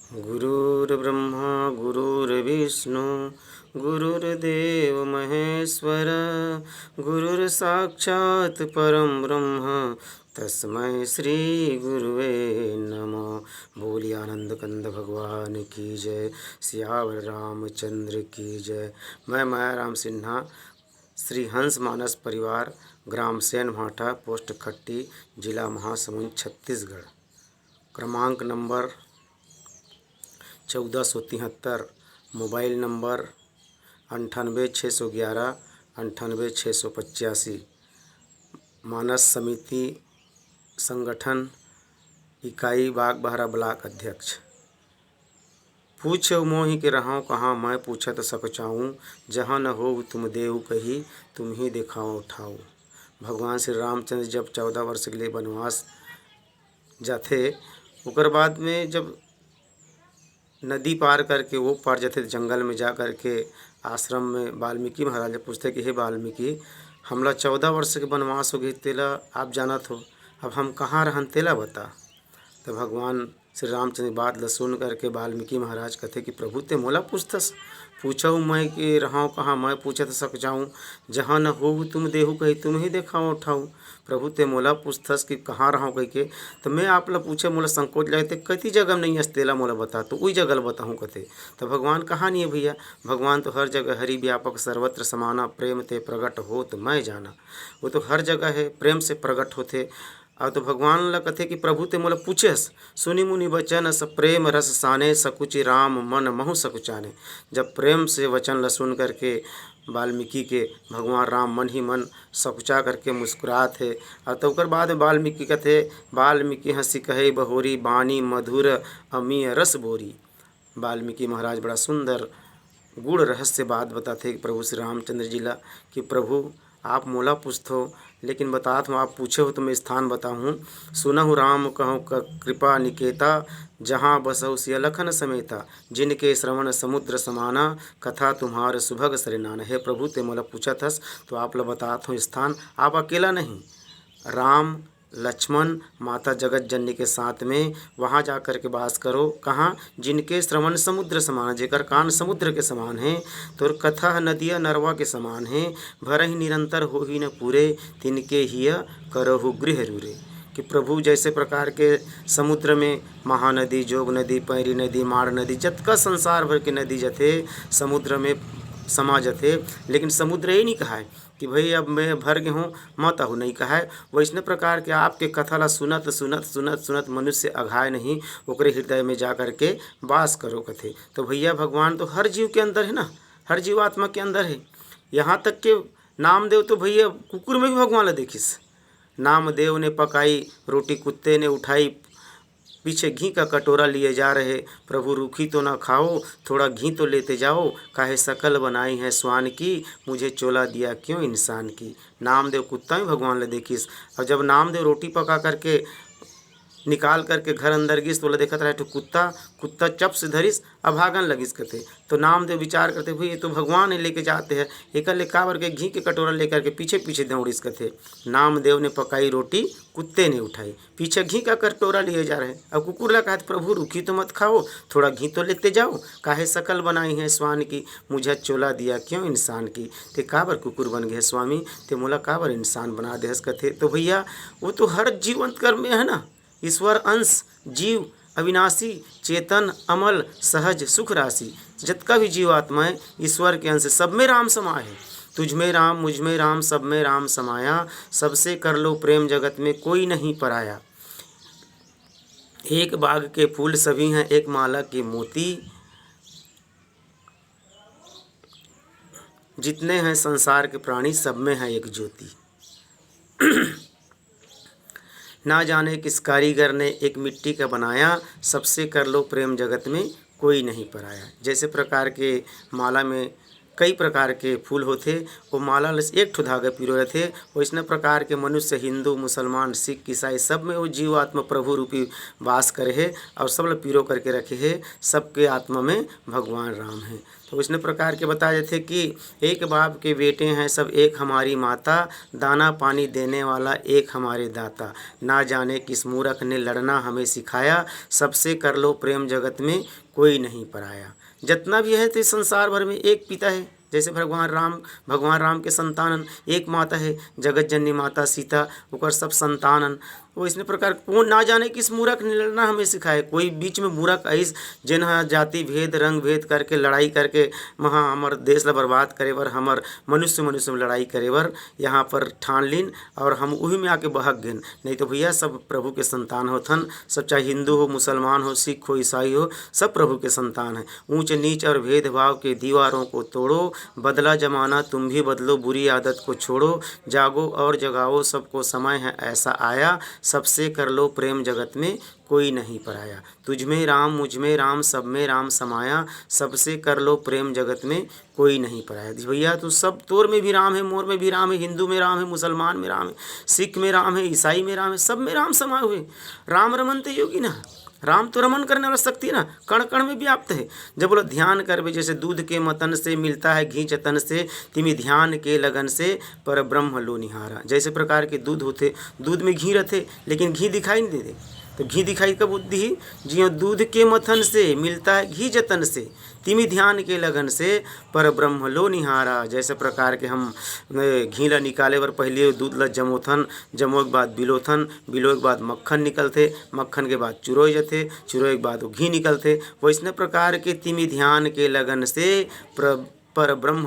गुरुर्ब्रह्मा गुरुर्विष्णु गुरुर्देव महेश्वर गुरुर्साक्षात् परम ब्रह्म तस्मै श्री गुरुवे नमः। बोलिए आनंद कंद भगवान की जय, सियावर रामचंद्र की जय। मैं मायाराम सिन्हा, श्री हंस मानस परिवार, ग्राम सेन भाटा, पोस्ट खट्टी, जिला महासमुंद, छत्तीसगढ़। क्रमांक नंबर 1473, मोबाइल नंबर 98 611 98 685। मानस समिति संगठन इकाई बागबाहरा ब्लॉक अध्यक्ष। पूछो मोहि के रहूं कहाँ, मैं पूछत सकचाऊँ, जहाँ न हो तुम देहु कही, तुम ही दिखाओ ठाऊ। भगवान श्री रामचंद्र जब 14 वर्ष के लिए वनवास जाते, उकर बाद में जब नदी पार करके वो पार जाते, जंगल में जा कर के आश्रम में वाल्मीकि महाराज पूछते कि हे वाल्मीकि, हमला 14 वर्ष के वनवास हो गई, तेला आप जानत हो, अब हम कहाँ रहन तेला बता। तो भगवान श्री रामचंद्र बात ल सुन करके वाल्मीकि महाराज कहते कि प्रभु ते मोला पूछतस, पूछऊ मैं कि रहूँ कहाँ, मैं पूछत सक जाऊँ, जहाँ न हो तुम देहु कही, तुम ही देखाओ ठाऊ। प्रभु ते मोला पूछतस कि कहाँ रहूँ कही के, तो मैं आप ला पूछे मोला संकोच लगे, कति जगह नहीं हस तेला मोला बता, तो वही जगह बताऊँ कथे। तो भगवान कहाँ नहीं है भैया, भगवान तो हर जगह हरि व्यापक सर्वत्र समाना, प्रेम ते प्रगट हो तो मैं जाना। वो तो हर जगह है, प्रेम से प्रगट होते। और तो भगवान ला कथे कि प्रभु ते मोला पूछेस, सुनि मुनि बचन सब प्रेम रस साने, सकुचि राम मन महु सकुचाने। जब प्रेम से वचन ला सुन करके वाल्मीकि के भगवान राम मन ही मन सकुचा करके मुस्कुरात है। और तो ओकर बाद वाल्मीकि कथे, वाल्मीकि हंसी कहे बहोरी, बानी मधुर अमीय रस बोरी। वाल्मीकि महाराज बड़ा सुंदर गूढ़ रहस्य बात बताते प्रभु श्री रामचंद्र जी ला कि प्रभु आप मोला पूछतो, लेकिन बतात हूँ आप पूछे हो तो मैं स्थान बताऊँ। सुनहु राम कहूँ कृपा निकेता, जहाँ बसहु सिय लखन समेता, जिनके श्रवण समुद्र समाना, कथा तुम्हारे सुभग सरिनाना। हे प्रभु ते मोला पूछत हस तो आप ला बतात हूँ स्थान। आप अकेला नहीं, राम लक्ष्मण माता जगत जननी के साथ में वहाँ जा कर के वास करो। कहाँ, जिनके श्रवण समुद्र समान, जेकर कान समुद्र के समान है, तो कथा नदिया नरवा के समान है, भर ही निरंतर हो ही न पूरे, तिनके हिय करहु गृह रूरे। कि प्रभु जैसे प्रकार के समुद्र में महानदी, जोग नदी, पैरी नदी, माड़ नदी, जतका संसार भर के नदी जथे समुद्र में समा जथे, लेकिन समुद्र ये नहीं कहा है कि भाई अब मैं भर गए हूँ मत आहू, नहीं कहा है। वैसने प्रकार के आपके कथा ला सुनत सुनत सुनत सुनत मनुष्य अघाय नहीं, ओकरे हृदय में जा कर के वास करो कथे। तो भैया भगवान तो हर जीव के अंदर है ना, हर जीवात्मा के अंदर है। यहाँ तक के नामदेव तो भैया कुकुर में भी भगवान ला देखिस। नामदेव ने पकाई रोटी, कुत्ते ने उठाई, पीछे घी का कटोरा लिए जा रहे, प्रभु रूखी तो ना खाओ, थोड़ा घी तो लेते जाओ, काहे शकल बनाई है स्वान की, मुझे चोला दिया क्यों इंसान की। नामदेव कुत्ता ही भगवान ले देखिस। और जब नामदेव रोटी पका करके निकाल करके घर अंदर गिस, तो बोला देखत रहे तो कुत्ता चप से धरिस अब भागन लगिस कथे। तो नामदेव विचार करते भाई ये तो भगवान ही लेके जाते हैं, एक ले काबर के घी के कटोरा लेकर के पीछे पीछे दौड़िस कथे। नामदेव ने पकाई रोटी, कुत्ते ने उठाई, पीछे घी का कटोरा लिए जा रहे। अब कुकुर ला कहते प्रभु रूखी तो मत खाओ, थोड़ा घी तो लेते जाओ, काहे शकल बनाई है स्वान की, मुझे चोला दिया क्यों इंसान की। ते काबर कुकुर बन गए स्वामी, ते मोला काबर इंसान बना देहस कथे। तो भैया वो तो हर जीवंत कर्म में है ना, ईश्वर अंश जीव अविनाशी चेतन अमल सहज सुख राशि। जतका भी जीवात्मा है ईश्वर के अंश, सब में राम समाये है। तुझ में राम मुझ में राम सब में राम समाया, सबसे कर लो प्रेम जगत में कोई नहीं पराया। एक बाग के फूल सभी हैं एक माला के मोती, जितने हैं संसार के प्राणी सब में है एक ज्योति। ना जाने किस कारीगर ने एक मिट्टी का बनाया, सबसे कर लो प्रेम जगत में कोई नहीं पराया। जैसे प्रकार के माला में कई प्रकार के फूल होथे, वो माला ल एक ठो धागा पिरो रहथे। वैसने प्रकार के मनुष्य हिंदू, मुसलमान, सिख, ईसाई सब में वो जीवात्मा प्रभु रूपी वास करे है और सब ल पिरो करके रखे है। सबके आत्मा में भगवान राम है। तो इसने प्रकार के बताए थे कि एक बाप के बेटे हैं सब, एक हमारी माता, दाना पानी देने वाला एक हमारे दाता। ना जाने किस मूर्ख ने लड़ना हमें सिखाया, सबसे कर लो प्रेम जगत में कोई नहीं पराया। जितना भी है तो इस संसार भर में एक पिता है। जैसे भगवान राम के संतानन एक माता है, जगत जननी माता सीता, ओकर सब संतानन। वो इसने प्रकार को ना जाने किस मूर्ख ने लड़ना हमें सिखाए। कोई बीच में मूर्ख ऐस जिन जाति भेद रंग भेद करके लड़ाई करके वहाँ हमार देश ला बर्बाद करे बर, हमार मनुष्य में लड़ाई करे बर यहाँ पर ठान लीन और हम वही में आके बहक गेन। नहीं तो भैया सब प्रभु के संतान होथन। सब चाहे हिंदू हो, मुसलमान हो, सिख हो, ईसाई हो, सब प्रभु के संतान है। ऊंच नीच और भेदभाव के दीवारों को तोड़ो, बदला जमाना तुम भी बदलो, बुरी आदत को छोड़ो, जागो और जगाओ सबको समय है ऐसा आया, सबसे कर लो प्रेम जगत में कोई नहीं पराया। तुझ में राम मुझ में राम सब में राम समाया, सबसे कर लो प्रेम जगत में कोई नहीं पराया। भैया तो सब तोर में भी राम है, मोर में भी राम है, हिंदू में राम है, मुसलमान में राम है, सिख में राम है, ईसाई में राम है, सब में राम समाये हुए। राम रमनते योगी ना, राम तो रमन करने वाला शक्ति ना कण कण में व्याप्त है। जब बोलो ध्यान करबे, जैसे दूध के मतन से मिलता है घी जतन से, तिमी ध्यान के लगन से पर ब्रह्म लो निहारा। जैसे प्रकार के दूध होते, दूध में घी रहते लेकिन घी दिखाई नहीं देते। तो घी दिखाई कब बुद्धि ही जियो दूध के मथन से मिलता है घी जतन से, तिमी ध्यान के लगन से पर ब्रह्म लो निहारा। जैसे प्रकार के हम घी ला निकाले बर पहले दूध ला जमोथन, जमो के बाद बिलोथन, बिलो के बाद मक्खन निकलते, मक्खन के बाद चुरोय जाते, चुरोय के बाद वो घी निकलते। वैसने प्रकार के तिमी ध्यान के लगन से पर ब्रह्म